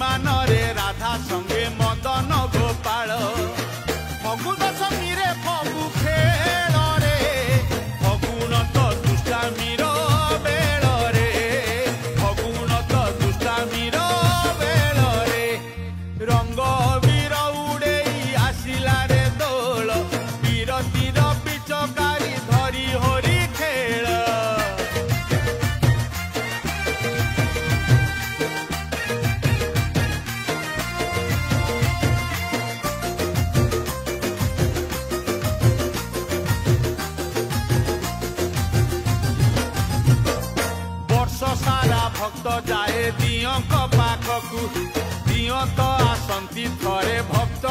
विमान रे राधा संगे मदन गोपाल फगु दशमी रे फगु खेल रे फगुन तो दुष्टामीर बेल रे फगुन तो दुष्टामीर बेल रे रंग वीर उड़े आसिला रे दोल बीरतीर पिचकारी धरी होरी खेल सारा भक्त जाए दियों पाखकू दियों तो आसंती थरे भक्त